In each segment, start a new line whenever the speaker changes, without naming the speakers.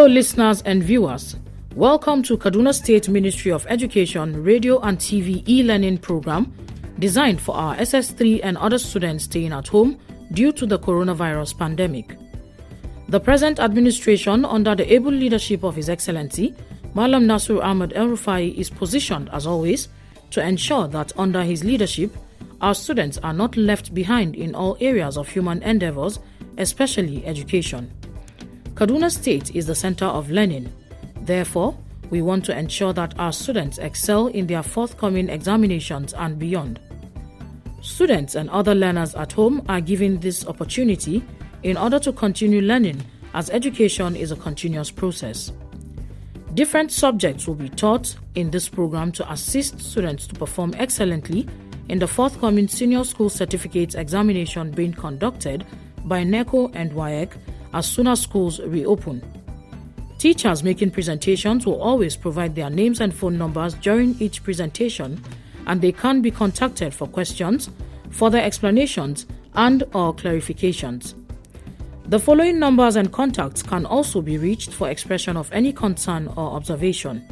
Hello listeners and viewers. Welcome to Kaduna State Ministry of Education Radio and TV e-learning program designed for our SS3 and other students staying at home due to the coronavirus pandemic. The present administration, under the able leadership of His Excellency, Malam Nasir Ahmed El-Rufai, is positioned as always to ensure that under his leadership, our students are not left behind in all areas of human endeavors, especially education. Kaduna State is the center of learning. Therefore, we want to ensure that our students excel in their forthcoming examinations and beyond. Students and other learners at home are given this opportunity in order to continue learning, as education is a continuous process. Different subjects will be taught in this program to assist students to perform excellently in the forthcoming Senior School Certificate examination being conducted by NECO and WAEC as soon as schools reopen. Teachers making presentations will always provide their names and phone numbers during each presentation, and they can be contacted for questions, further explanations, and/or clarifications. The following numbers and contacts can also be reached for expression of any concern or observation: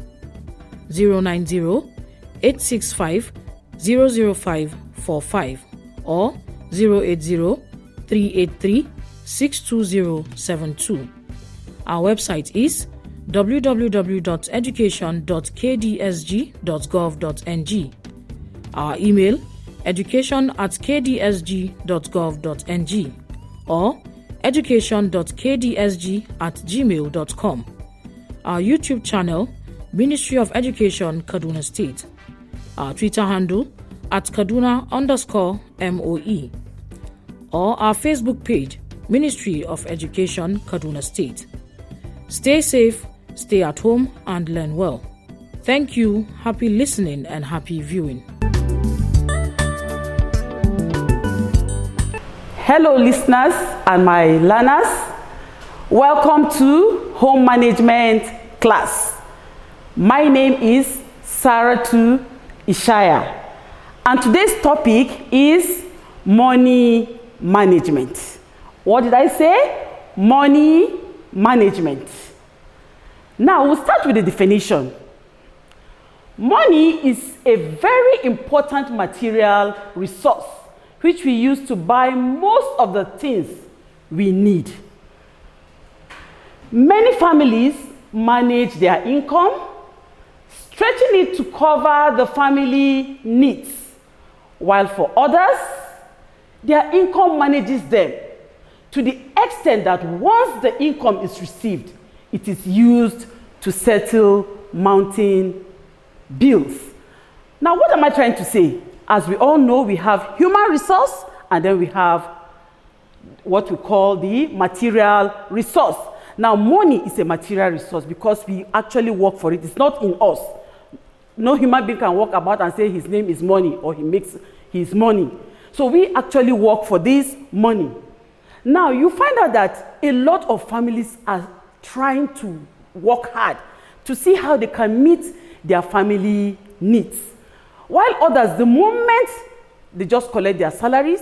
090-865-00545 or 080-383-62072. Our website is www.education.kdsg.gov.ng. Our email education@kdsg.gov.ng or education.kdsg@gmail.com. Our YouTube channel, Ministry of Education, Kaduna State. Our Twitter handle @Kaduna_MOE. Or our Facebook page, Ministry of Education, Kaduna State. Stay safe, stay at home, and learn well. Thank you, happy listening, and happy viewing.
Hello listeners and my learners. Welcome to Home Management class. My name is Saratu Ishaya, and today's topic is money management. What did I say? Money management. Now we'll start with the definition. Money is a very important material resource which we use to buy most of the things we need. Many families manage their income, stretching it to cover the family needs, while for others, their income manages them to the extent that once the income is received, it is used to settle mounting bills. Now, what am I trying to say? As we all know, we have human resource, and then we have what we call the material resource. Now, money is a material resource because we actually work for it. It's not in us. No human being can walk about and say his name is money or he makes his money. So we actually work for this money. Now, you find out that a lot of families are trying to work hard to see how they can meet their family needs. While others, the moment they just collect their salaries,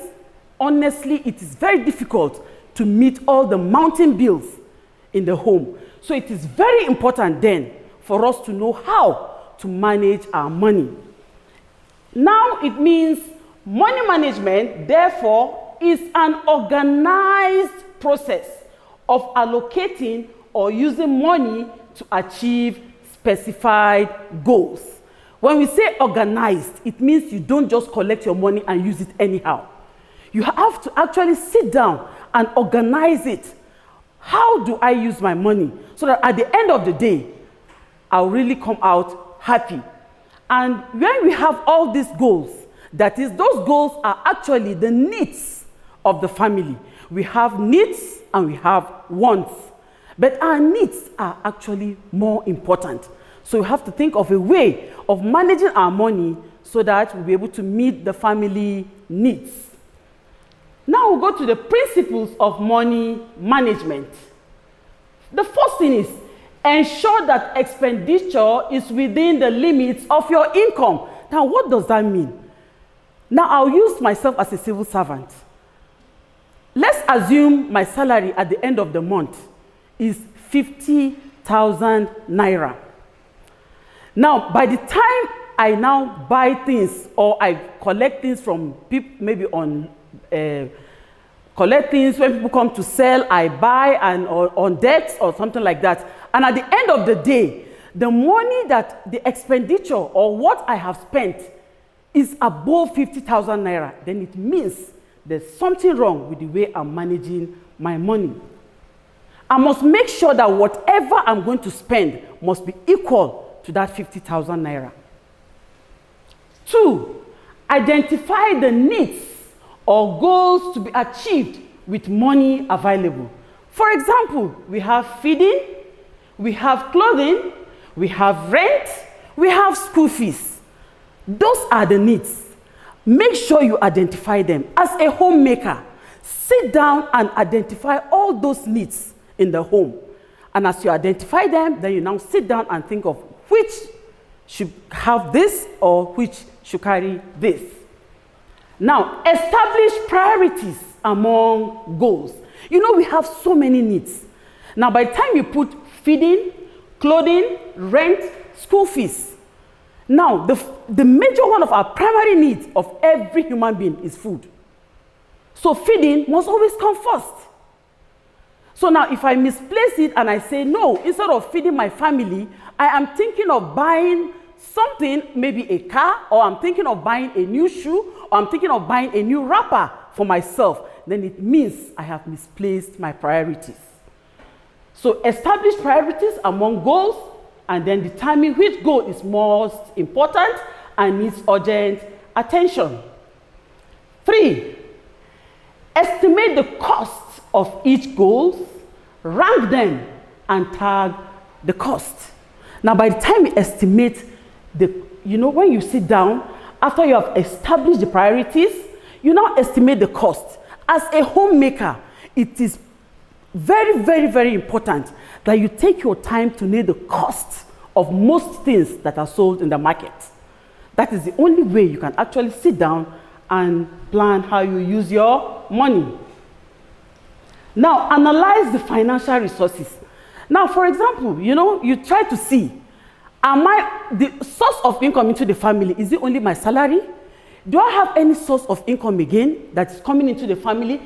honestly, it is very difficult to meet all the mounting bills in the home. So it is very important then for us to know how to manage our money. Now it means money management, therefore, is an organized process of allocating or using money to achieve specified goals. When we say organized, it means you don't just collect your money and use it anyhow. You have to actually sit down and organize it. How do I use my money so that at the end of the day, I'll really come out happy? And when we have all these goals, that is, those goals are actually the needs of the family. We have needs and we have wants, but our needs are actually more important. So we have to think of a way of managing our money so that we'll be able to meet the family needs. Now we'll go to the principles of money management. The first thing is ensure that expenditure is within the limits of your income. Now, what does that mean? Now, I'll use myself as a civil servant. Let's assume my salary at the end of the month is 50 50,000 naira. Now, by the time I now buy things or I collect things from people, maybe on collect things when people come to sell, I buy and or on debts or something like that. And at the end of the day, the money that the expenditure or what I have spent is above 50,000 naira, then it means there's something wrong with the way I'm managing my money. I must make sure that whatever I'm going to spend must be equal to that 50,000 naira. 2, identify the needs or goals to be achieved with money available. For example, we have feeding, we have clothing, we have rent, we have school fees. Those are the needs. Make sure you identify them. As a homemaker, sit down and identify all those needs in the home. And as you identify them, then you now sit down and think of which should have this or which should carry this. Now, establish priorities among goals. You know, we have so many needs. Now, by the time you put feeding, clothing, rent, school fees, now the major one of our primary needs of every human being is food. So feeding must always come first. So now if I misplace it and I say, no, instead of feeding my family, I am thinking of buying something, maybe a car, or I'm thinking of buying a new shoe, or I'm thinking of buying a new wrapper for myself, then it means I have misplaced my priorities. So establish priorities among goals and then determine which goal is most important and needs urgent attention. 3, estimate the cost of each goal, rank them, and tag the cost. Now, by the time you estimate when you sit down, after you have established the priorities, you now estimate the cost. As a homemaker, it is very, very, very important that you take your time to know the cost of most things that are sold in the market. That is the only way you can actually sit down and plan how you use your money. Now, analyze the financial resources. Now, for example, you try to see, the source of income into the family, is it only my salary? Do I have any source of income again that is coming into the family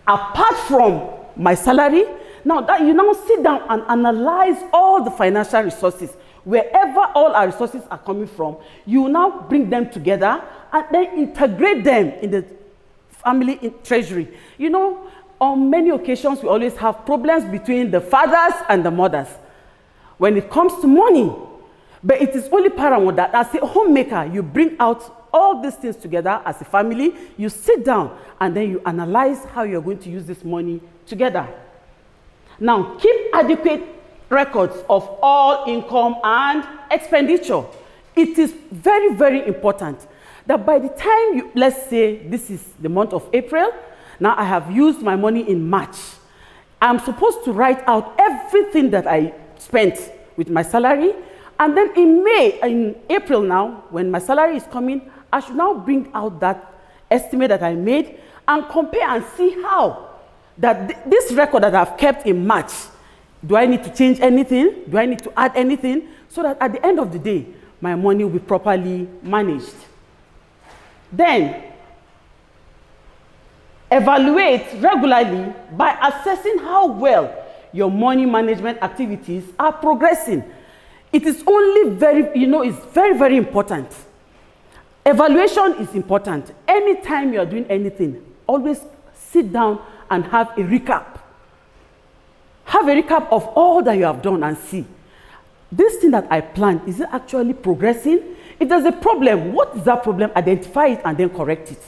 apart from my salary? Now that you now sit down and analyze all the financial resources, wherever all our resources are coming from, you now bring them together and then integrate them in the family treasury. On many occasions, we always have problems between the fathers and the mothers when it comes to money. But it is only paramount that as a homemaker, you bring out all these things together as a family, you sit down, and then you analyze how you're going to use this money together. Now, keep adequate records of all income and expenditure. It is very, very important that by the time let's say this is the month of April, now I have used my money in March. I'm supposed to write out everything that I spent with my salary. And then in April now, when my salary is coming, I should now bring out that estimate that I made and compare and see how that this record that I've kept in March, do I need to change anything? Do I need to add anything? So that at the end of the day, my money will be properly managed. Then, evaluate regularly by assessing how well your money management activities are progressing. It is only it's very, very important. Evaluation is important. Anytime you are doing anything, always sit down and have a recap. Have a recap of all that you have done and see. This thing that I planned, is it actually progressing? If there's a problem, what is that problem? Identify it and then correct it.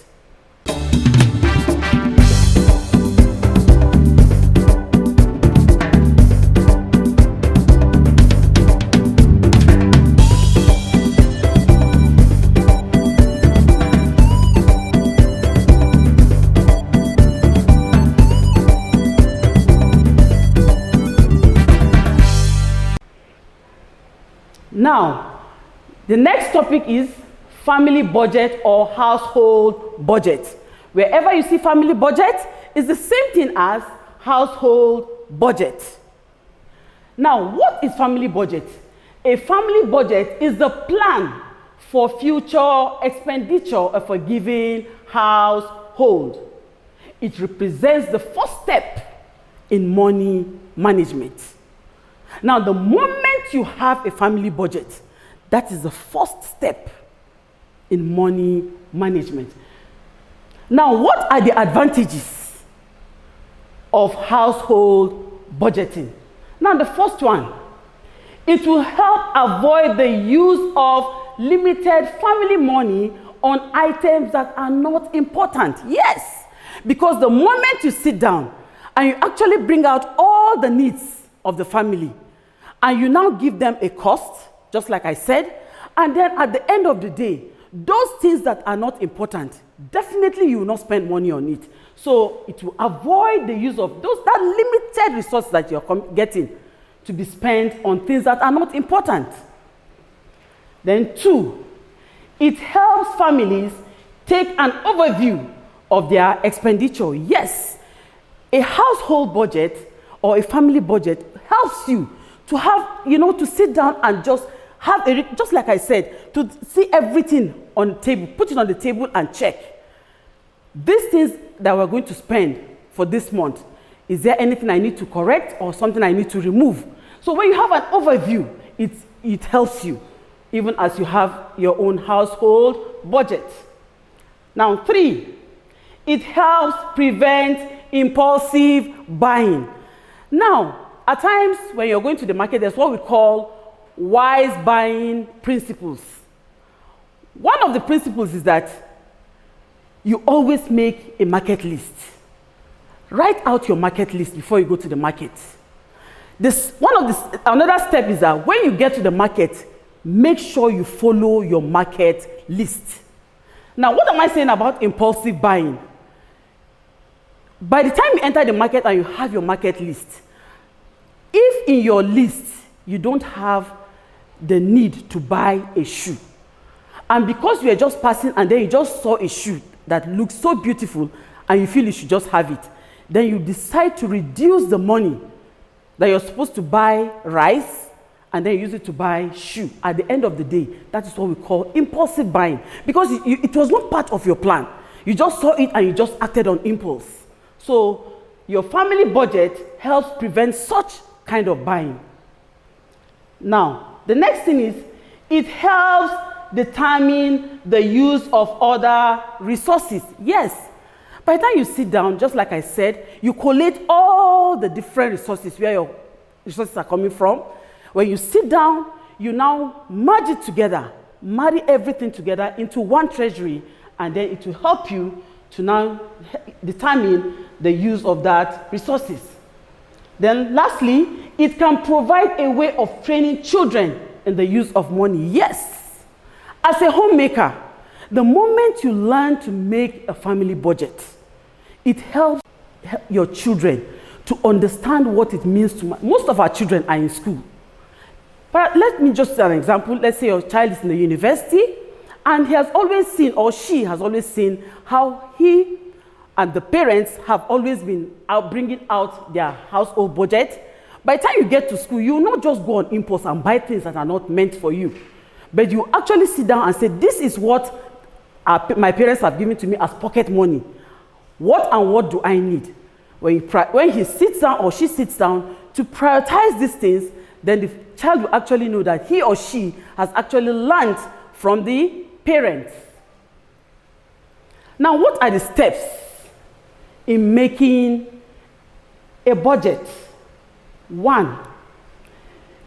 Now, the next topic is family budget or household budget. Wherever you see family budget, it's the same thing as household budget. Now, what is family budget? A family budget is the plan for future expenditure of a given household. It represents the first step in money management. Now, the moment you have a family budget, that is the first step in money management. Now, what are the advantages of household budgeting? Now, the first one, it will help avoid the use of limited family money on items that are not important. Yes, because the moment you sit down and you actually bring out all the needs of the family and you now give them a cost, just like I said, and then at the end of the day, those things that are not important, definitely you will not spend money on it. So it will avoid the use of that limited resources that you're getting to be spent on things that are not important. Then 2, it helps families take an overview of their expenditure. Yes, a household budget or a family budget helps you to have, to sit down and just just like I said, to see everything on the table, put it on the table and check. These things that we're going to spend for this month, is there anything I need to correct or something I need to remove? So when you have an overview, it helps you, even as you have your own household budget. Now 3, it helps prevent impulsive buying. Now, at times when you're going to the market, there's what we call wise buying principles. One of the principles is that you always make a market list. Write out your market list before you go to the market. Another step is that when you get to the market, make sure you follow your market list. Now, what am I saying about impulsive buying? By the time you enter the market and you have your market list, if in your list you don't have the need to buy a shoe, and because you are just passing and then you just saw a shoe that looks so beautiful and you feel you should just have it, then you decide to reduce the money that you're supposed to buy rice and then use it to buy shoe. At the end of the day, that is what we call impulsive buying, because it was not part of your plan. You just saw it and you just acted on impulse. So your family budget helps prevent such kind of buying. Now, the next thing is, it helps determine the use of other resources. Yes, by the time you sit down, just like I said, you collate all the different resources, where your resources are coming from. When you sit down, you now merge it together, marry everything together into one treasury, and then it will help you to now determine the use of that resources. Then lastly, it can provide a way of training children in the use of money. Yes, as a homemaker, the moment you learn to make a family budget, it helps your children to understand what it means to most of our children are in school. But let me just say an example. Let's say your child is in the university and he has always seen, or she has always seen, how he and the parents have always been out bringing out their household budget. By the time you get to school, you will not just go on impulse and buy things that are not meant for you, but you actually sit down and say, this is what my parents have given to me as pocket money. What and what do I need? When he sits down or she sits down to prioritize these things, then the child will actually know that he or she has actually learned from the parents. Now, what are the steps in making a budget? 1,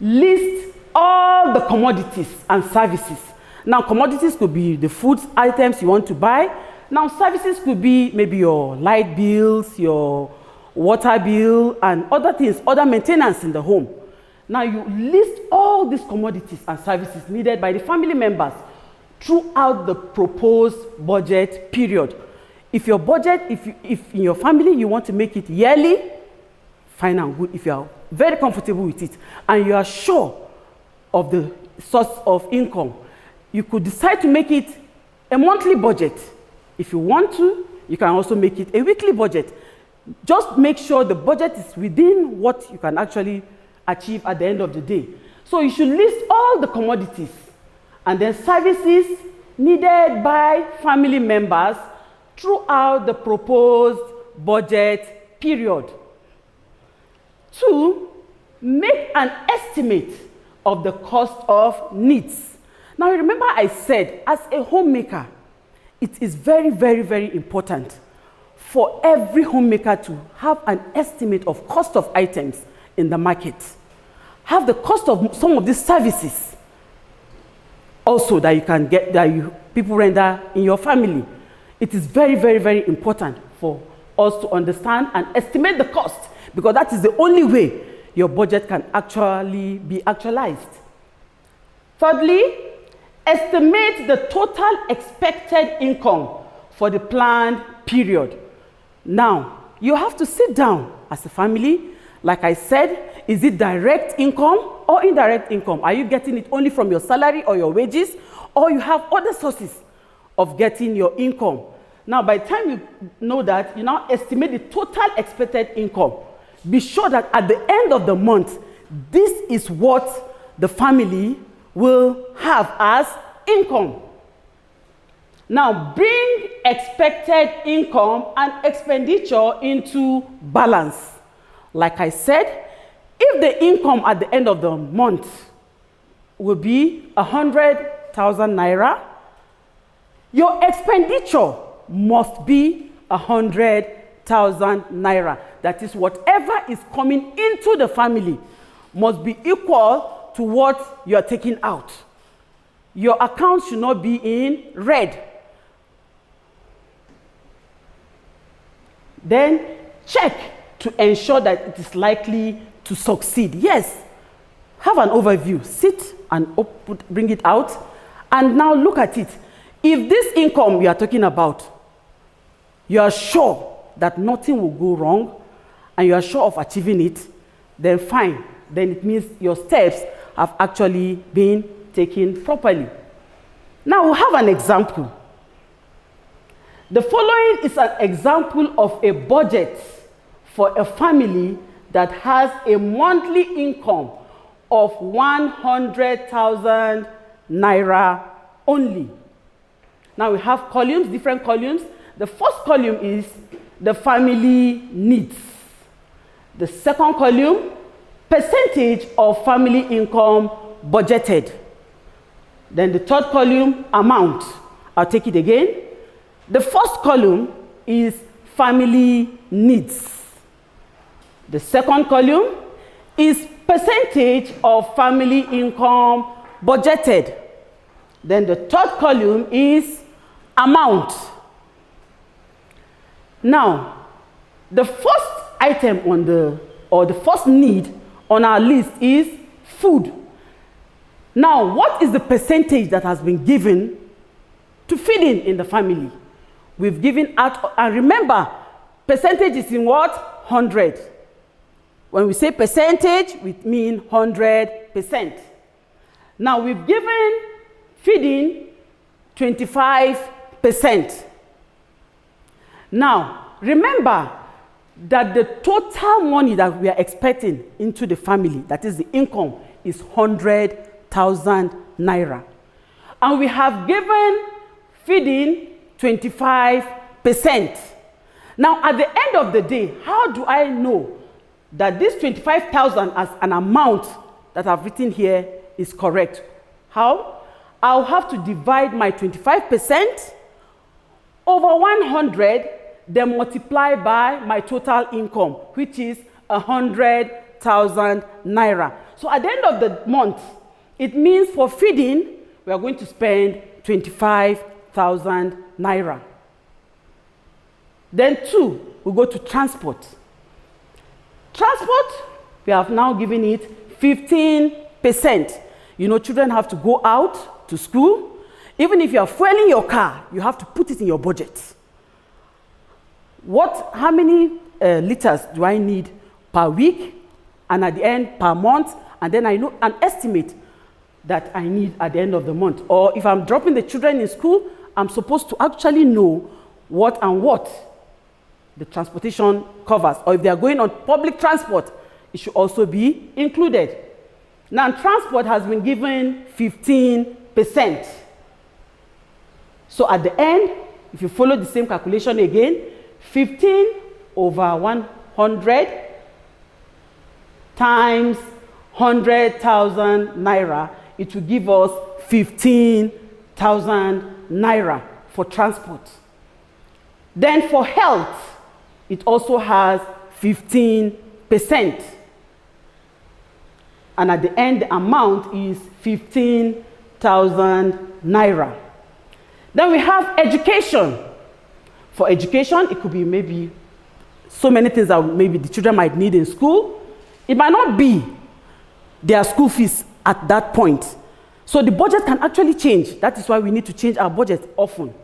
list all the commodities and services. Now, commodities could be the food items you want to buy. Now, services could be maybe your light bills, your water bill, and other things, other maintenance in the home. Now, you list all these commodities and services needed by the family members throughout the proposed budget period. If your budget, if in your family you want to make it yearly, fine and good. If you are very comfortable with it and you are sure of the source of income, you could decide to make it a monthly budget. If you want to, you can also make it a weekly budget. Just make sure the budget is within what you can actually achieve at the end of the day. So you should list all the commodities and then services needed by family members throughout the proposed budget period. 2, make an estimate of the cost of needs. Now remember I said, as a homemaker, it is very, very, very important for every homemaker to have an estimate of cost of items in the market. Have the cost of some of these services also that you can get, that people render in your family. It is very, very, very important for us to understand and estimate the cost, because that is the only way your budget can actually be actualized. Thirdly, estimate the total expected income for the planned period. Now, you have to sit down as a family. Like I said, is it direct income or indirect income? Are you getting it only from your salary or your wages, or you have other sources of getting your income? Now, by the time you know that, you now estimate the total expected income. Be sure that at the end of the month, this is what the family will have as income. Now, bring expected income and expenditure into balance. Like I said, if the income at the end of the month will be 100,000 naira, your expenditure must be 100,000 naira. That is, whatever is coming into the family must be equal to what you are taking out. Your account should not be in red. Then check to ensure that it is likely to succeed. Yes, have an overview. Sit and bring it out, and now look at it. If this income we are talking about, you are sure that nothing will go wrong, and you are sure of achieving it, then fine. Then it means your steps have actually been taken properly. Now we'll have an example. The following is an example of a budget for a family that has a monthly income of 100,000 naira only. Now we have columns, different columns. The first column is the family needs. The second column, percentage of family income budgeted. Then the third column, amount. I'll take it again. The first column is family needs. The second column is percentage of family income budgeted. Then the third column is amount. Now, the first item on the first need on our list is food. Now, what is the percentage that has been given to feeding in the family? We've given out, and remember, percentage is in what? 100. When we say percentage, we mean 100%. Now, we've given feeding 25%. Now, remember that the total money that we are expecting into the family, that is the income, is 100,000 naira. And we have given feeding 25%. Now, at the end of the day, how do I know that this 25,000 as an amount that I've written here is correct? How? I'll have to divide my 25% over 100, then multiply by my total income, which is 100,000 naira. So at the end of the month, it means for feeding, we are going to spend 25,000 naira. Then 2, we go to transport. Transport, we have now given it 15%. You know, children have to go out to school. Even if you are fueling your car, you have to put it in your budget. How many liters do I need per week, and at the end per month? And then I know an estimate that I need at the end of the month. Or if I'm dropping the children in school, I'm supposed to actually know what the transportation covers. Or if they are going on public transport, it should also be included. Now, transport has been given 15%. So at the end, if you follow the same calculation again, 15 over 100 times 100,000 naira, it will give us 15,000 naira for transport. Then for health, it also has 15%. And at the end, the amount is 15,000 naira. Then we have education. For education, it could be maybe so many things that maybe the children might need in school. It might not be their school fees at that point. So the budget can actually change. That is why we need to change our budget often.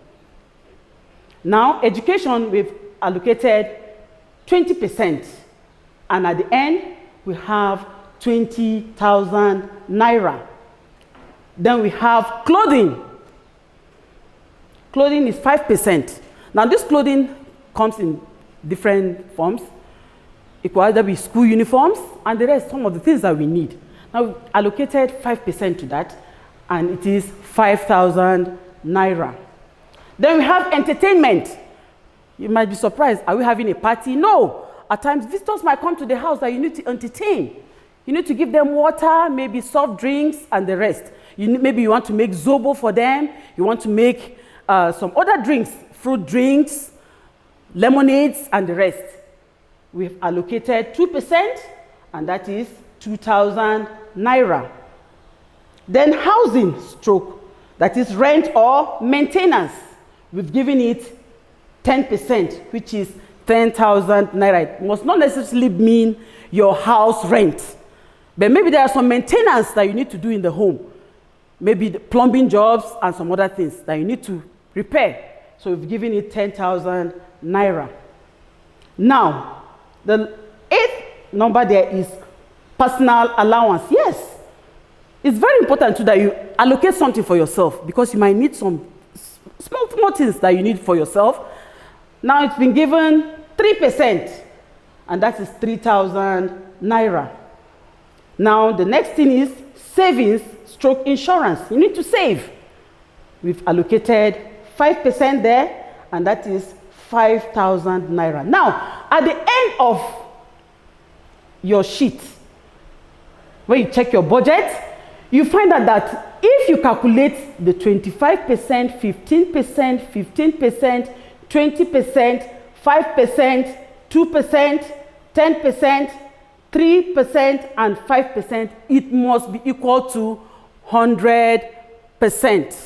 Now, education, we've allocated 20%. And at the end, we have 20,000 naira. Then we have clothing. Clothing is 5%. Now, this clothing comes in different forms. It could either be school uniforms and the rest, some of the things that we need. Now, we allocated 5% to that, and it is 5,000 naira. Then we have entertainment. You might be surprised, are we having a party? No. At times, visitors might come to the house that you need to entertain. You need to give them water, maybe soft drinks, and the rest. Maybe you want to make zobo for them. You want to make some other drinks, fruit drinks, lemonades, and the rest. We've allocated 2%, and that is 2,000 naira. Then housing stroke, that is rent or maintenance. We've given it 10%, which is 10,000 naira. It must not necessarily mean your house rent, but maybe there are some maintenance that you need to do in the home. Maybe the plumbing jobs and some other things that you need to repair. So we've given it 10,000 naira. Now, the 8th number there is personal allowance. Yes, it's very important too that you allocate something for yourself, because you might need some small things that you need for yourself. Now it's been given 3%, and that is 3,000 naira. Now the next thing is savings stroke insurance. You need to save. We've allocated 5% there, and that is 5,000 naira. Now, at the end of your sheet, when you check your budget, you find out that if you calculate the 25%, 15%, 15%, 20%, 5%, 2%, 10%, 3%, and 5%, it must be equal to 100%.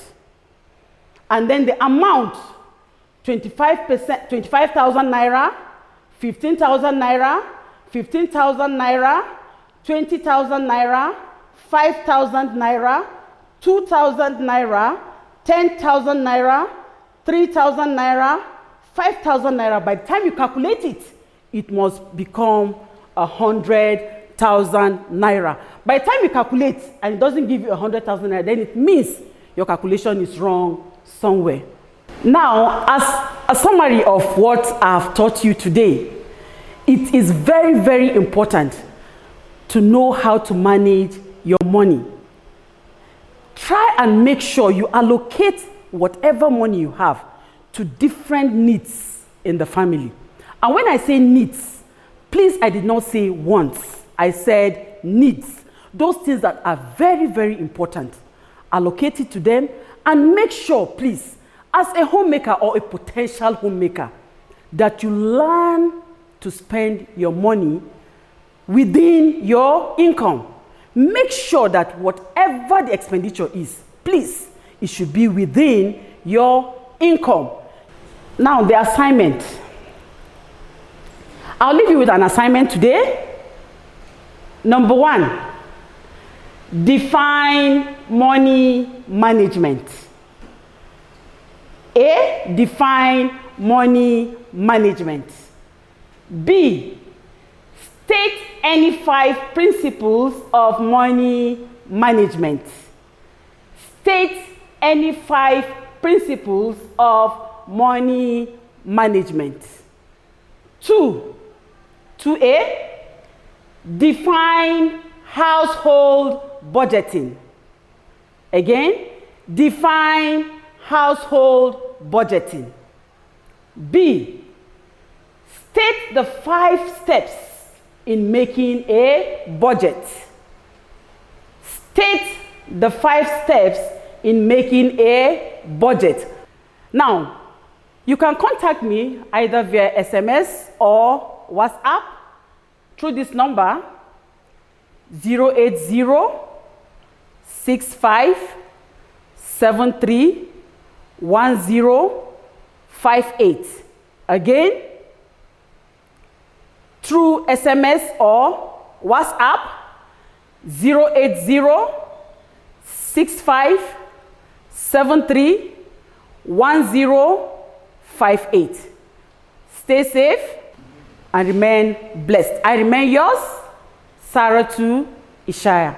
And then the amount, 25%, 25,000 naira, 15,000 naira, 15,000 naira, 20,000 naira, 5,000 naira, 2,000 naira, 10,000 naira, 3,000 naira, 5,000 naira. By the time you calculate it, it must become 100,000 naira. By the time you calculate and it doesn't give you 100,000 naira, then it means your calculation is wrong somewhere. Now, as a summary of what I've taught you today, it is very, very important to know how to manage your money. Try and make sure you allocate whatever money you have to different needs in the family. And when I say needs, please, I did not say wants. I said needs. Those things that are very, very important. Allocate it to them, and make sure, please, as a homemaker or a potential homemaker, that you learn to spend your money within your income. Make sure that whatever the expenditure is, please, it should be within your income. Now, the assignment. I'll leave you with an assignment today. Number 1, define money management. A, define money management. B, state any 5 principles of money management. State any 5 principles of money management. 2A, define household budgeting. Again, define household budgeting. B, state the 5 steps in making a budget. State the 5 steps in making a budget. Now, you can contact me either via SMS or WhatsApp through this number 080-6573-1058. Again, through SMS or WhatsApp 080-6573-1058. Stay safe and remain blessed. I remain yours, Sarah Ishaya.